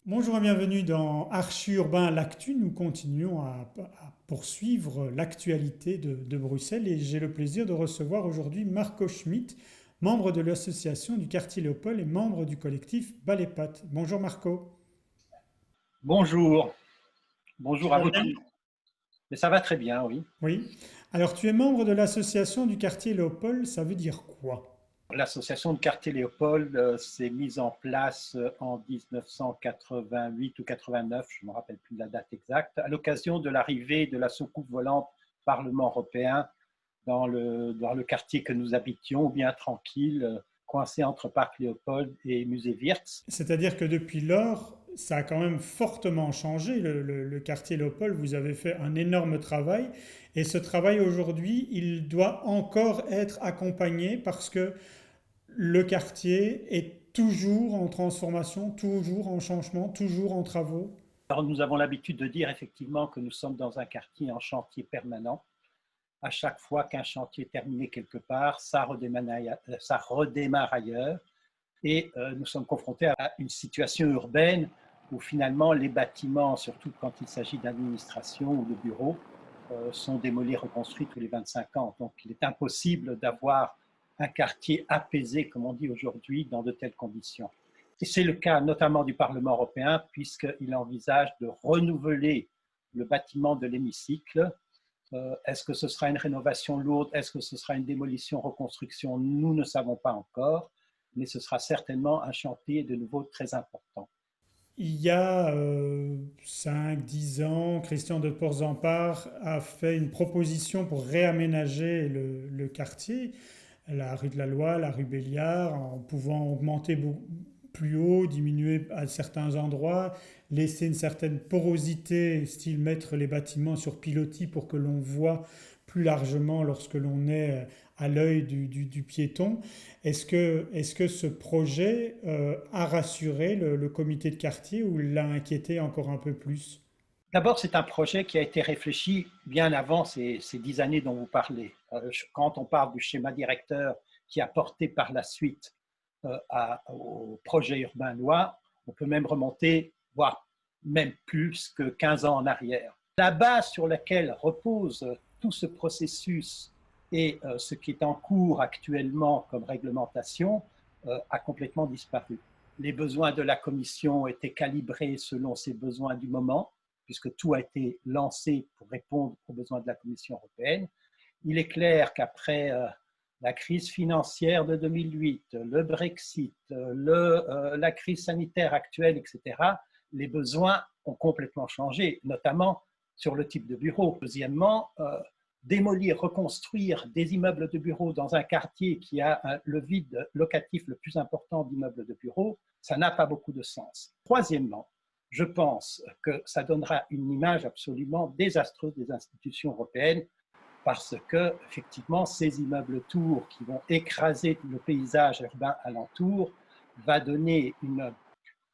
Bonjour et bienvenue dans Archi Urbain, l'actu. Nous continuons à poursuivre l'actualité de Bruxelles et j'ai le plaisir de recevoir aujourd'hui Marco Schmitt, membre de l'association du quartier Léopold et membre du collectif Balépat. Bonjour Marco. Bonjour, Tu bonjour à vas vous bien? tous. Mais ça va très bien, oui. Oui. Alors tu es membre de l'association du quartier Léopold, ça veut dire quoi? L'association de quartier Léopold s'est mise en place en 1988 ou 89, je ne me rappelle plus de la date exacte, à l'occasion de l'arrivée de la soucoupe volante Parlement européen dans le quartier que nous habitions, bien tranquille, coincé entre Parc Léopold et Musée Wiertz. C'est-à-dire que depuis lors, ça a quand même fortement changé, le quartier Léopold. Vous avez fait un énorme travail. Et ce travail aujourd'hui, il doit encore être accompagné parce que le quartier est toujours en transformation, toujours en changement, toujours en travaux. Alors, nous avons l'habitude de dire effectivement que nous sommes dans un quartier en chantier permanent. À chaque fois qu'un chantier est terminé quelque part, ça redémarre ailleurs. Et nous sommes confrontés à une situation urbaine où finalement les bâtiments, surtout quand il s'agit d'administration ou de bureaux, sont démolis, reconstruits tous les 25 ans. Donc il est impossible d'avoir un quartier apaisé, comme on dit aujourd'hui, dans de telles conditions. Et c'est le cas notamment du Parlement européen, puisqu'il envisage de renouveler le bâtiment de l'hémicycle. Est-ce que ce sera une rénovation lourde? Est-ce que ce sera une démolition, reconstruction? Nous ne savons pas encore, mais ce sera certainement un chantier de nouveau très important. Il y a 5-10 ans, Christian de Porzampar a fait une proposition pour réaménager le quartier, la rue de la Loi, la rue Béliard, en pouvant augmenter plus haut, diminuer à certains endroits, laisser une certaine porosité, style mettre les bâtiments sur pilotis pour que l'on voit plus largement lorsque l'on est à l'œil du piéton. Est-ce que ce projet a rassuré le comité de quartier ou l'a inquiété encore un peu plus? D'abord, c'est un projet qui a été réfléchi bien avant ces 10 années dont vous parlez. Quand on parle du schéma directeur qui a porté par la suite au projet urbain loi, on peut même remonter, voire même plus que 15 ans en arrière. La base sur laquelle repose tout ce processus et ce qui est en cours actuellement comme réglementation a complètement disparu. Les besoins de la Commission étaient calibrés selon ses besoins du moment, puisque tout a été lancé pour répondre aux besoins de la Commission européenne. Il est clair qu'après la crise financière de 2008, le Brexit, la crise sanitaire actuelle, etc., les besoins ont complètement changé, notamment sur le type de bureau. Deuxièmement, démolir, reconstruire des immeubles de bureaux dans un quartier qui a le vide locatif le plus important d'immeubles de bureaux, ça n'a pas beaucoup de sens. Troisièmement, je pense que ça donnera une image absolument désastreuse des institutions européennes parce que, effectivement, ces immeubles tours qui vont écraser le paysage urbain alentour va donner une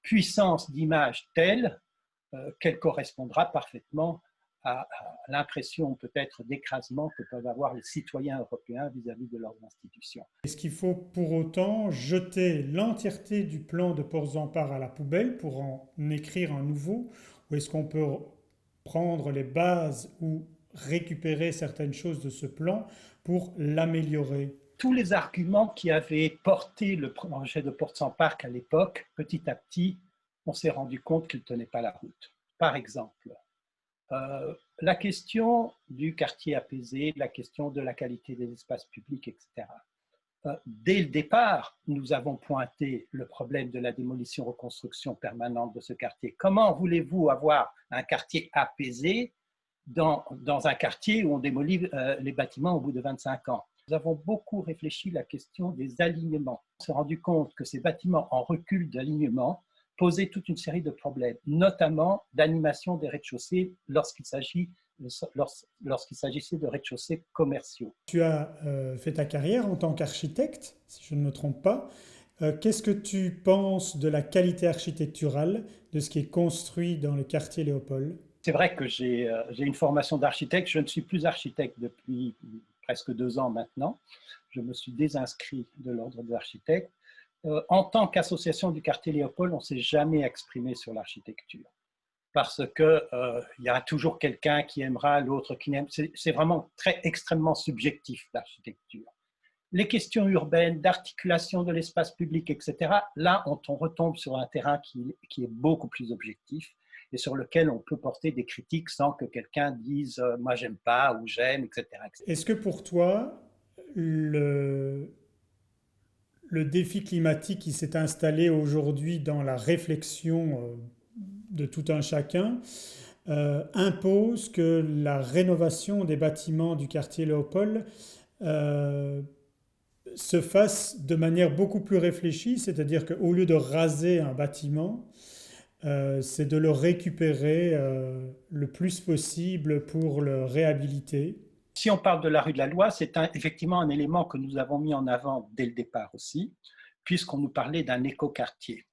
puissance d'image telle qu'elle correspondra parfaitement à l'impression peut-être d'écrasement que peuvent avoir les citoyens européens vis-à-vis de leurs institutions. Est-ce qu'il faut pour autant jeter l'entièreté du plan de Porzampar à la poubelle pour en écrire un nouveau? Ou est-ce qu'on peut prendre les bases ou récupérer certaines choses de ce plan pour l'améliorer? Tous les arguments qui avaient porté le projet de Porzampar à l'époque, petit à petit, on s'est rendu compte qu'ils ne tenaient pas la route. Par exemple, la question du quartier apaisé, la question de la qualité des espaces publics, etc. Dès le départ, nous avons pointé le problème de la démolition-reconstruction permanente de ce quartier. Comment voulez-vous avoir un quartier apaisé dans un quartier où on démolit les bâtiments au bout de 25 ans? Nous avons beaucoup réfléchi à la question des alignements. On s'est rendu compte que ces bâtiments en recul d'alignement posaient toute une série de problèmes, notamment d'animation des rez-de-chaussée lorsqu'il s'agissait de rez-de-chaussée commerciaux. Tu as fait ta carrière en tant qu'architecte, si je ne me trompe pas. Qu'est-ce que tu penses de la qualité architecturale de ce qui est construit dans le quartier Léopold? C'est vrai que j'ai une formation d'architecte. Je ne suis plus architecte depuis presque 2 ans maintenant. Je me suis désinscrit de l'ordre des architectes. En tant qu'association du quartier Léopold, on ne s'est jamais exprimé sur l'architecture parce qu'il y a toujours quelqu'un qui aimera, l'autre qui n'aime. C'est vraiment extrêmement subjectif, l'architecture. Les questions urbaines, d'articulation de l'espace public, etc., là, on retombe sur un terrain qui est beaucoup plus objectif et sur lequel on peut porter des critiques sans que quelqu'un dise « moi, j'aime pas » ou « j'aime », etc. Est-ce que pour toi, le défi climatique qui s'est installé aujourd'hui dans la réflexion de tout un chacun impose que la rénovation des bâtiments du quartier Léopold euh, se fasse de manière beaucoup plus réfléchie, c'est-à-dire qu'au lieu de raser un bâtiment, c'est de le récupérer le plus possible pour le réhabiliter. Si on parle de la rue de la Loi, c'est effectivement un élément que nous avons mis en avant dès le départ aussi, puisqu'on nous parlait d'un écoquartier.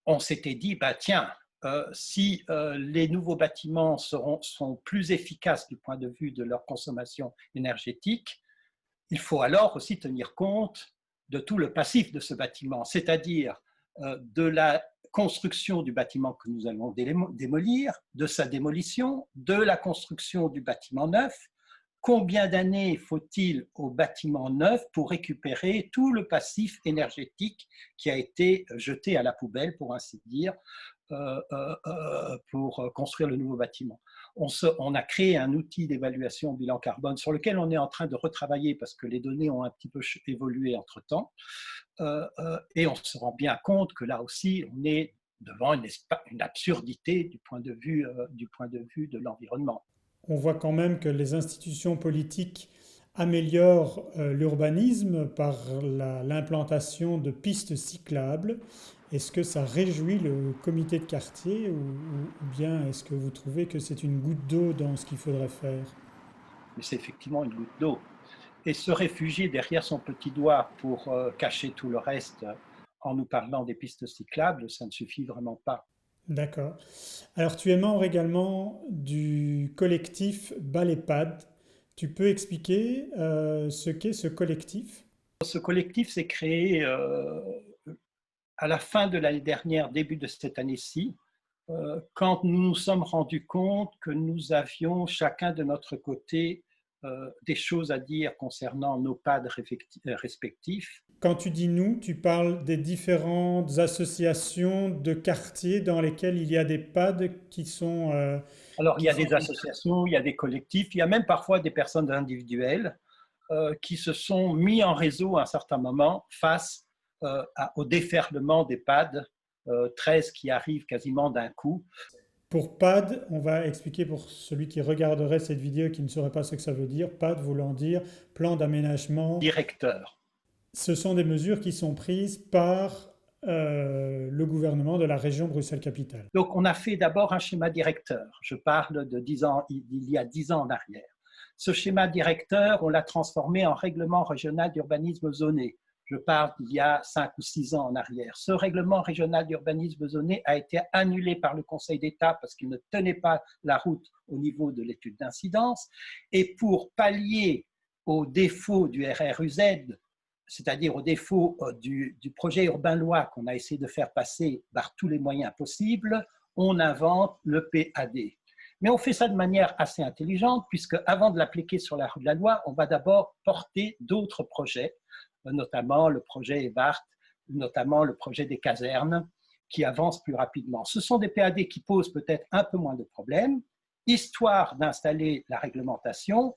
On s'était dit, bah, tiens, si les nouveaux bâtiments sont plus efficaces du point de vue de leur consommation énergétique, il faut alors aussi tenir compte de tout le passif de ce bâtiment, c'est-à-dire de la construction du bâtiment que nous allons démolir, de sa démolition, de la construction du bâtiment neuf. Combien d'années faut-il au bâtiment neuf pour récupérer tout le passif énergétique qui a été jeté à la poubelle, pour ainsi dire, pour construire le nouveau bâtiment? On a créé un outil d'évaluation bilan carbone sur lequel on est en train de retravailler parce que les données ont un petit peu évolué entre-temps. Et on se rend bien compte que là aussi, on est devant une absurdité du point de vue de l'environnement. On voit quand même que les institutions politiques améliorent l'urbanisme par l'implantation de pistes cyclables. Est-ce que ça réjouit le comité de quartier ou bien est-ce que vous trouvez que c'est une goutte d'eau dans ce qu'il faudrait faire? Mais c'est effectivement une goutte d'eau. Et se réfugier derrière son petit doigt pour cacher tout le reste en nous parlant des pistes cyclables, ça ne suffit vraiment pas. D'accord. Alors tu es membre également du collectif Balépad. Tu peux expliquer ce qu'est ce collectif? Ce collectif s'est créé à la fin de l'année dernière, début de cette année-ci, quand nous nous sommes rendus compte que nous avions chacun de notre côté des choses à dire concernant nos PAD respectifs. Quand tu dis nous, tu parles des différentes associations de quartiers dans lesquelles il y a des PAD qui sont... Alors, il y a des associations, il y a des collectifs, il y a même parfois des personnes individuelles qui se sont mis en réseau à un certain moment face au déferlement des PAD, 13 qui arrivent quasiment d'un coup. Pour PAD, on va expliquer pour celui qui regarderait cette vidéo et qui ne saurait pas ce que ça veut dire. PAD voulant dire plan d'aménagement. Directeur. Ce sont des mesures qui sont prises par le gouvernement de la région Bruxelles-Capitale. Donc, on a fait d'abord un schéma directeur. Je parle de 10 ans, il y a 10 ans en arrière. Ce schéma directeur, on l'a transformé en règlement régional d'urbanisme zoné. Je parle d'il y a 5 ou 6 ans en arrière. Ce règlement régional d'urbanisme zoné a été annulé par le Conseil d'État parce qu'il ne tenait pas la route au niveau de l'étude d'incidence. Et pour pallier aux défauts du RRUZ, c'est-à-dire au défaut du projet urbain loi qu'on a essayé de faire passer par tous les moyens possibles, on invente le PAD. Mais on fait ça de manière assez intelligente, puisque avant de l'appliquer sur la rue de la Loi, on va d'abord porter d'autres projets, notamment le projet EVART, notamment le projet des casernes, qui avancent plus rapidement. Ce sont des PAD qui posent peut-être un peu moins de problèmes, histoire d'installer la réglementation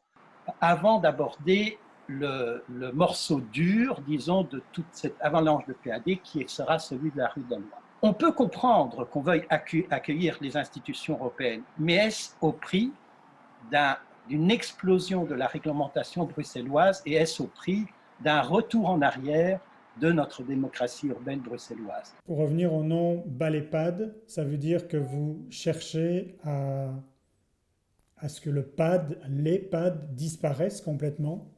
avant d'aborder le morceau dur, disons, de toute cette avalanche de PAD qui sera celui de la rue de la Loi. On peut comprendre qu'on veuille accueillir les institutions européennes, mais est-ce au prix d'une explosion de la réglementation bruxelloise et est-ce au prix d'un retour en arrière de notre démocratie urbaine bruxelloise? Pour revenir au nom Balépad, ça veut dire que vous cherchez à ce que les PAD disparaissent complètement?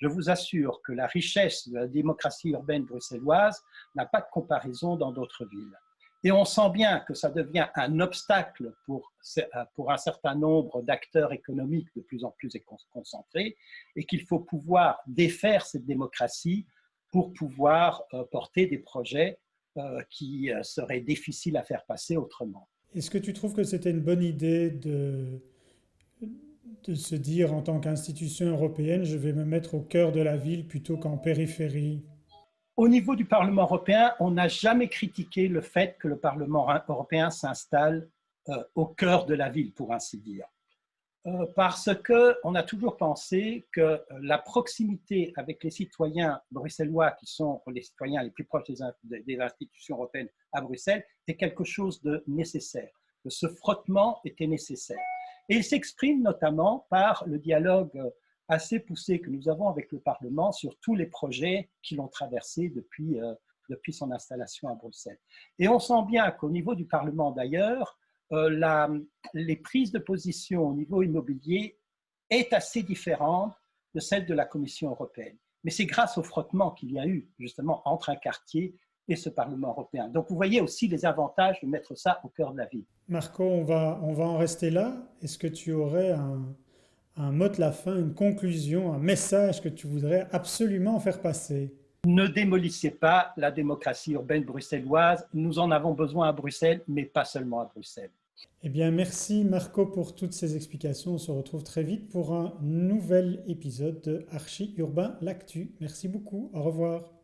Je vous assure que la richesse de la démocratie urbaine bruxelloise n'a pas de comparaison dans d'autres villes. Et on sent bien que ça devient un obstacle pour un certain nombre d'acteurs économiques de plus en plus concentrés et qu'il faut pouvoir défaire cette démocratie pour pouvoir porter des projets qui seraient difficiles à faire passer autrement. Est-ce que tu trouves que c'était une bonne idée de se dire en tant qu'institution européenne, je vais me mettre au cœur de la ville plutôt qu'en périphérie? Au niveau du Parlement européen, on n'a jamais critiqué le fait que le Parlement européen s'installe au cœur de la ville, pour ainsi dire. Parce qu'on a toujours pensé que la proximité avec les citoyens bruxellois, qui sont les citoyens les plus proches des institutions européennes à Bruxelles, est quelque chose de nécessaire, que ce frottement était nécessaire. Et il s'exprime notamment par le dialogue assez poussé que nous avons avec le Parlement sur tous les projets qui l'ont traversé depuis son installation à Bruxelles. Et on sent bien qu'au niveau du Parlement d'ailleurs, les prises de position au niveau immobilier est assez différente de celle de la Commission européenne. Mais c'est grâce au frottement qu'il y a eu justement entre un quartier et ce Parlement européen. Donc vous voyez aussi les avantages de mettre ça au cœur de la ville. Marco, on va en rester là. Est-ce que tu aurais un mot de la fin, une conclusion, un message que tu voudrais absolument faire passer? Ne démolissez pas la démocratie urbaine bruxelloise. Nous en avons besoin à Bruxelles, mais pas seulement à Bruxelles. Eh bien, merci Marco pour toutes ces explications. On se retrouve très vite pour un nouvel épisode de Archi Urbain L'Actu. Merci beaucoup. Au revoir.